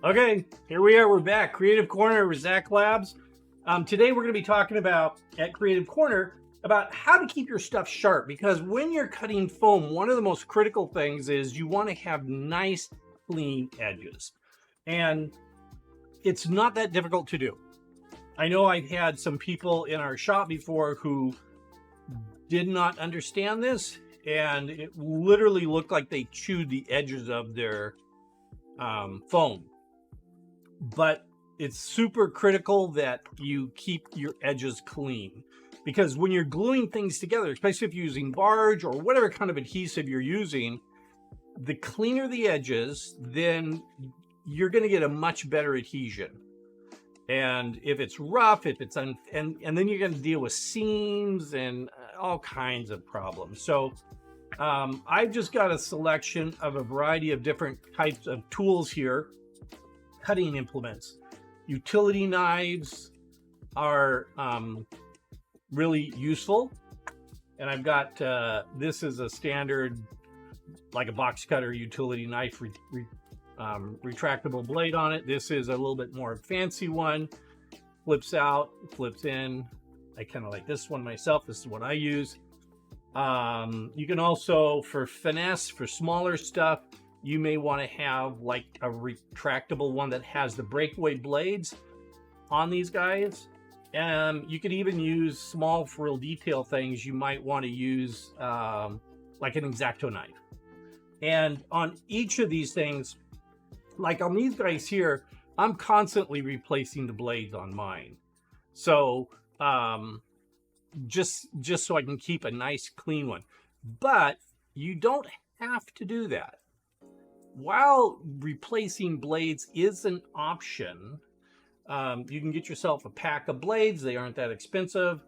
Okay, here we are. We're back. Creative Corner with Zach Labs. Today we're going to be talking about at Creative Corner about how to keep your stuff sharp, because when you're cutting foam, one of the most critical things is you want to have nice, clean edges. And it's not that difficult to do. I know I've had some people in our shop before who did not understand this, and it literally looked like they chewed the edges of their foam. But it's super critical that you keep your edges clean, because when you're gluing things together, especially if you're using barge or whatever kind of adhesive you're using, the cleaner the edges, then you're going to get a much better adhesion. And if it's rough, if it's and then you're going to deal with seams and all kinds of problems. So I've just got a selection of a variety of different types of tools here. Cutting implements, utility knives are really useful, and I've got this is a standard, like a box cutter utility knife, retractable blade on it. This is a little bit more fancy one, flips out, flips in. I kind of like this one myself. This is what I use. You can also, for finesse, for smaller stuff, you may want to have like a retractable one that has the breakaway blades on these guys. And you could even use small for real detail things. You might want to use like an X-Acto knife. And on each of these things, like on these guys here, I'm constantly replacing the blades on mine. So just so I can keep a nice clean one. But you don't have to do that. While replacing blades is an option, you can get yourself a pack of blades. They aren't that expensive.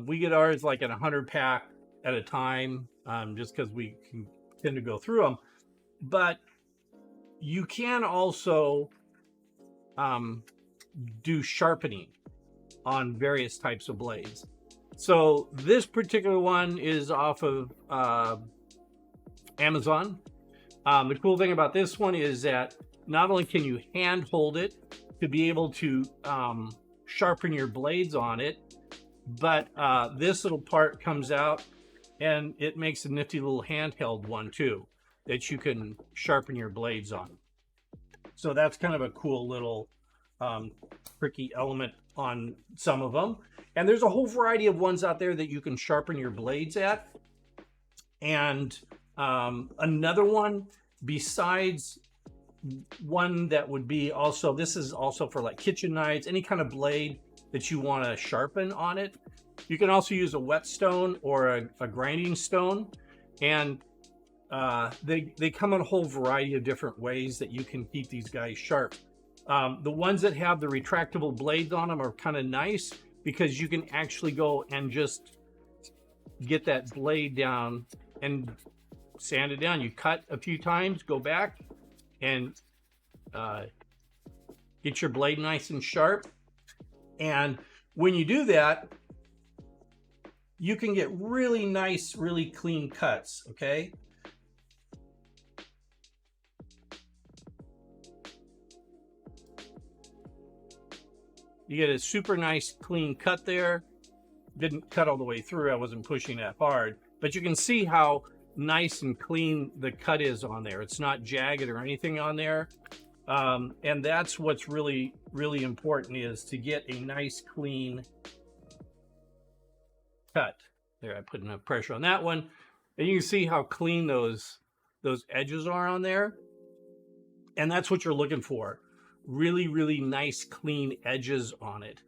We get ours like in 100 pack at a time, just because we can tend to go through them. But you can also do sharpening on various types of blades. So this particular one is off of Amazon. The cool thing about this one is that not only can you hand hold it to be able to sharpen your blades on it, but this little part comes out and it makes a nifty little handheld one too that you can sharpen your blades on. So that's kind of a cool little tricky element on some of them. And there's a whole variety of ones out there that you can sharpen your blades at. And another one besides one that would be also, this is also for like kitchen knives, any kind of blade that you want to sharpen on it. You can also use a whetstone or a grinding stone, and they come in a whole variety of different ways that you can keep these guys sharp. The ones that have the retractable blades on them are kind of nice because you can actually go and just get that blade down and sand it down. You cut a few times, go back and get your blade nice and sharp. And when you do that, you can get really nice, really clean cuts, okay? You get a super nice clean cut there. Didn't cut all the way through, I wasn't pushing that hard, but you can see how nice and clean the cut is on there. It's not jagged or anything on there. And that's what's really, really important, is to get a nice clean cut. There, I put enough pressure on that one. And you can see how clean those edges are on there. And that's what you're looking for. Really, really nice, clean edges on it.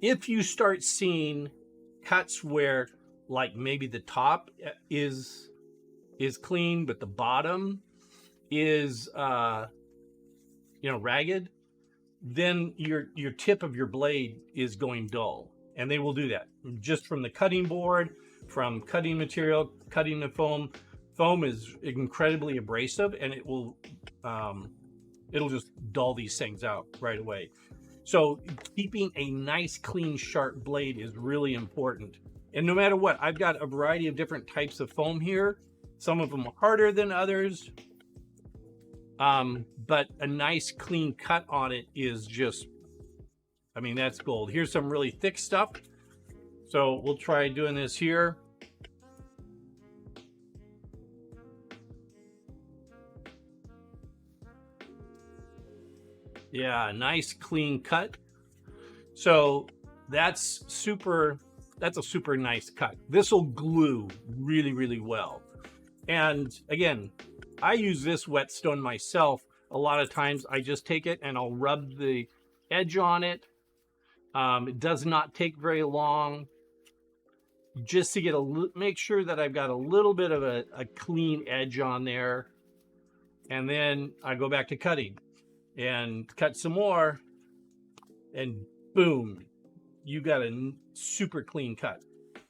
If you start seeing cuts where like maybe the top is clean, but the bottom is ragged, then your tip of your blade is going dull. And they will do that just from the cutting board, from cutting material, cutting the foam. Foam is incredibly abrasive, and it will it'll just dull these things out right away. So keeping a nice, clean, sharp blade is really important. And no matter what, I've got a variety of different types of foam here. Some of them are harder than others. But a nice clean cut on it is just, I mean, that's gold. Here's some really thick stuff. So we'll try doing this here. Yeah, nice clean cut. So that's a super nice cut. This will glue really, really well. And again, I use this whetstone myself. A lot of times I just take it and I'll rub the edge on it. It does not take very long, just to get make sure that I've got a little bit of a clean edge on there. And then I go back to cutting and cut some more, and boom, you got a super clean cut.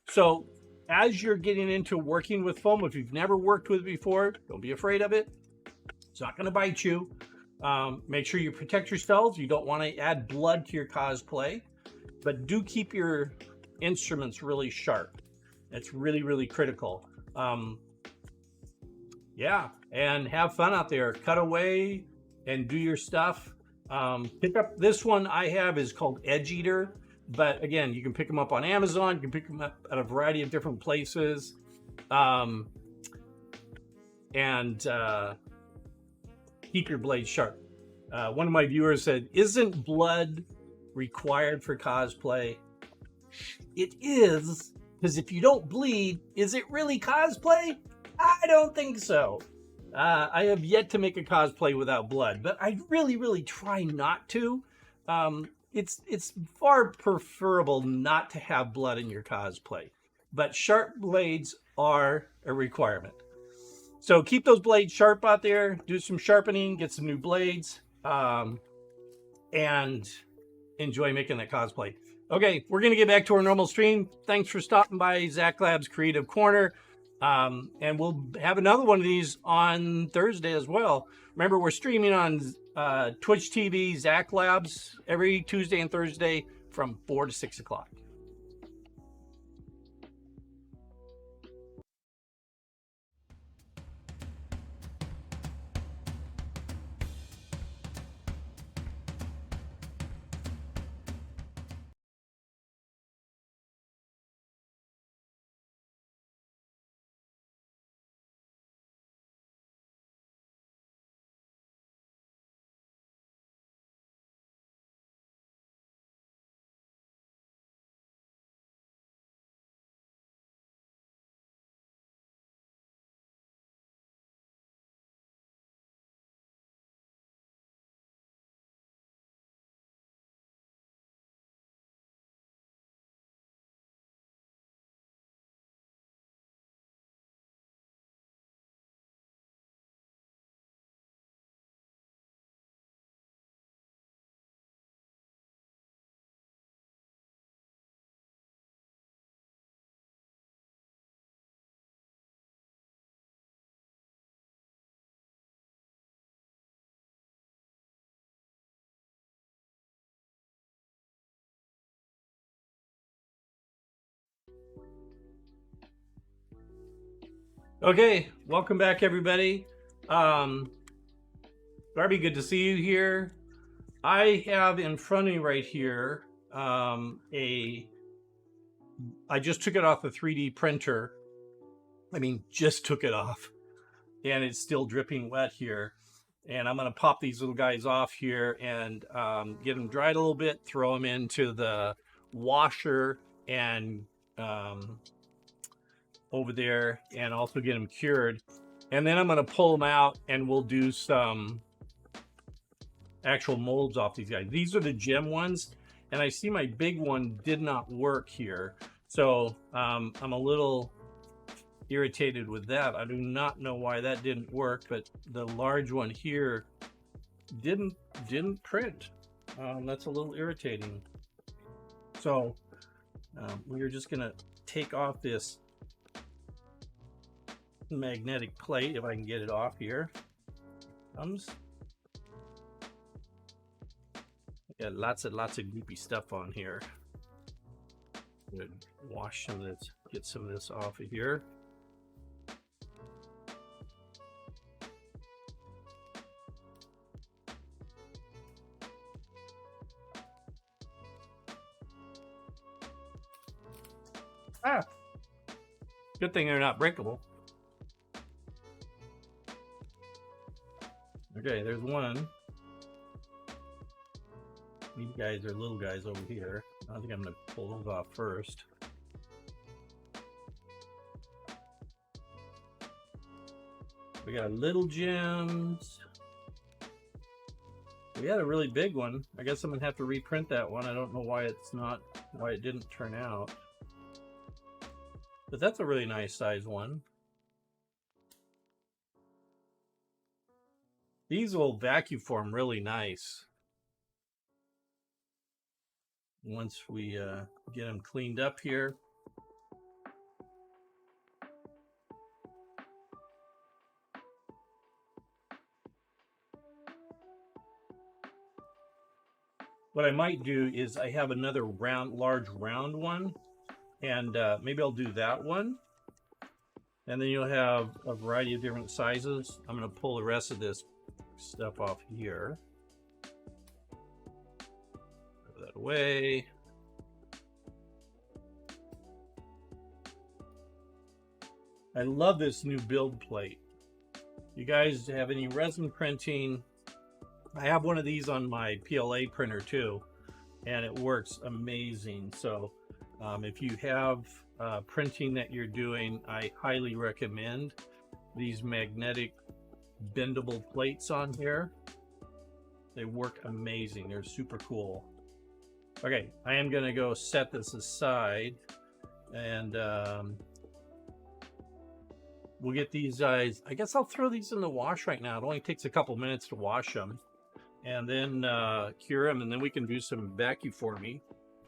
So as you're getting into working with foam, if you've never worked with it before, don't be afraid of it. It's not going to bite you. Make sure you protect yourselves. You don't want to add blood to your cosplay, but do keep your instruments really sharp. It's really, really critical. Yeah, and have fun out there. Cut away and do your stuff. Pick up this one I have is called Edge Eater, but again, you can pick them up on Amazon. You can pick them up at a variety of different places. Keep your blade sharp. One of my viewers said, "Isn't blood required for cosplay?" It is, because if you don't bleed, is it really cosplay? I don't think so. I have yet to make a cosplay without blood, but I really, really try not to. It's far preferable not to have blood in your cosplay, but sharp blades are a requirement. So keep those blades sharp out there, do some sharpening, get some new blades, and enjoy making that cosplay. Okay, we're going to get back to our normal stream. Thanks for stopping by Zach Labs Creative Corner. And we'll have another one of these on Thursday as well. Remember, we're streaming on Twitch TV, Zach Labs, every Tuesday and Thursday from 4 to 6 o'clock. Okay, welcome back, everybody. Darby, good to see you here. I have in front of me right here I just took it off the 3D printer. I mean, just took it off, and it's still dripping wet here. And I'm going to pop these little guys off here and get them dried a little bit, throw them into the washer and over there, and also get them cured. And then I'm going to pull them out and we'll do some actual molds off these guys. These are the gem ones, and I see my big one did not work here. So I'm a little irritated with that. I do not know why that didn't work, but the large one here didn't print. That's a little irritating. So we're just gonna take off this magnetic plate, if I can get it off here. Got lots of goopy stuff on here. I'm gonna wash some of this, get some of this off of here. Ah, good thing they're not breakable. Okay, there's one. These guys are little guys over here. I think I'm gonna pull those off first. We got little gems. We had a really big one. I guess I'm gonna have to reprint that one. I don't know why it didn't turn out. But that's a really nice size one. These will vacuum form really nice once we get them cleaned up here. What I might do is I have another large round one, and maybe I'll do that one. And then you'll have a variety of different sizes. I'm gonna pull the rest of this stuff off here. Throw that away. I love this new build plate. You guys have any resin printing? I have one of these on my PLA printer too, and it works amazing. So if you have printing that you're doing, I highly recommend these magnetic bendable plates on here. They work amazing. They're super cool. Okay, I am gonna go set this aside, and we'll get these guys. I guess I'll throw these in the wash right now. It only takes a couple minutes to wash them, and then cure them, and then we can do some vacuum forming.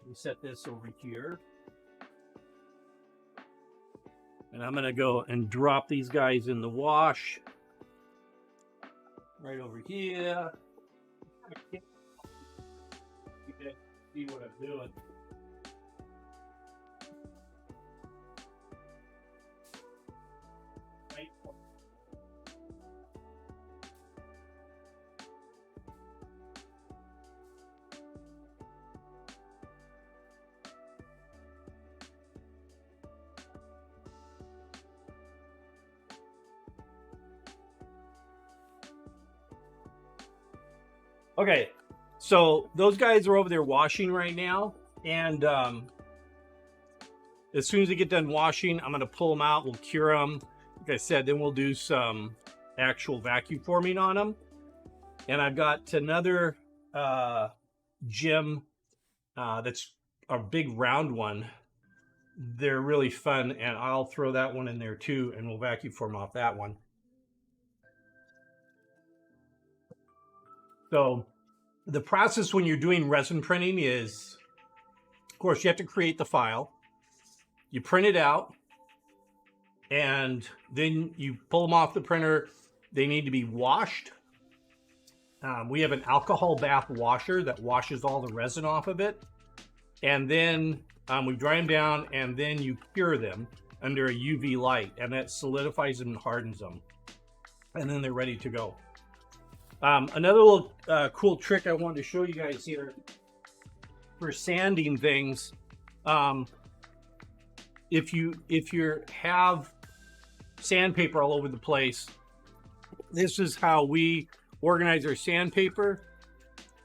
We set this over here, and I'm gonna go and drop these guys in the wash right over here. You can see what I'm doing. Okay, so those guys are over there washing right now, and as soon as they get done washing, I'm going to pull them out. We'll cure them. Like I said, then we'll do some actual vacuum forming on them. And I've got another gem that's a big round one. They're really fun, and I'll throw that one in there too, and we'll vacuum form off that one. So the process when you're doing resin printing is, of course, you have to create the file. You print it out, and then you pull them off the printer. They need to be washed. We have an alcohol bath washer that washes all the resin off of it. And then we dry them down, and then you cure them under a UV light, and that solidifies them and hardens them. And then they're ready to go. Another little cool trick I wanted to show you guys here for sanding things. If you have sandpaper all over the place, this is how we organize our sandpaper.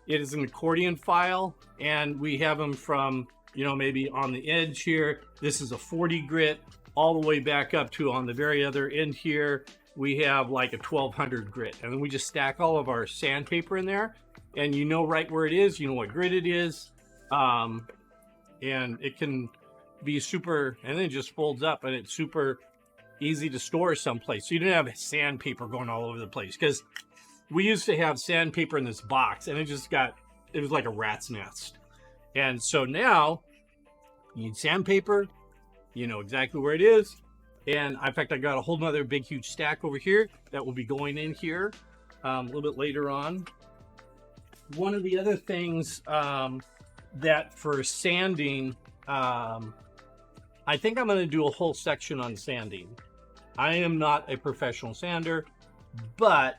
It is an accordion file, and we have them from, maybe on the edge here. This is a 40 grit all the way back up to on the very other end here. We have like a 1200 grit, and then we just stack all of our sandpaper in there, and you know right where it is, you know what grit it is, and it can be super, and then it just folds up, and it's super easy to store someplace. So you don't have sandpaper going all over the place, because we used to have sandpaper in this box, and it was like a rat's nest. And so now you need sandpaper, you know exactly where it is. And in fact, I got a whole nother big, huge stack over here that will be going in here a little bit later on. One of the other things that for sanding, I think I'm going to do a whole section on sanding. I am not a professional sander, but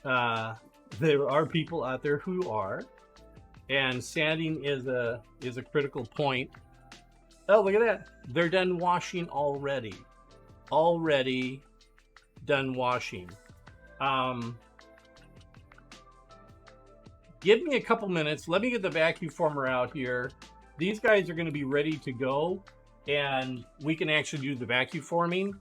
there are people out there who are, and sanding is a critical point. Oh, look at that. They're done washing already. Already done washing. Give me a couple minutes. Let me get the vacuum former out here. These guys are going to be ready to go, and we can actually do the vacuum forming.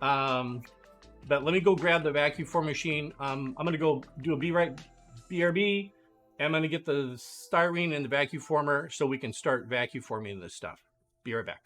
But let me go grab the vacuum form machine. I'm going to go do a BRB. I'm going to get the styrene and the vacuum former so we can start vacuum forming this stuff. Be right back.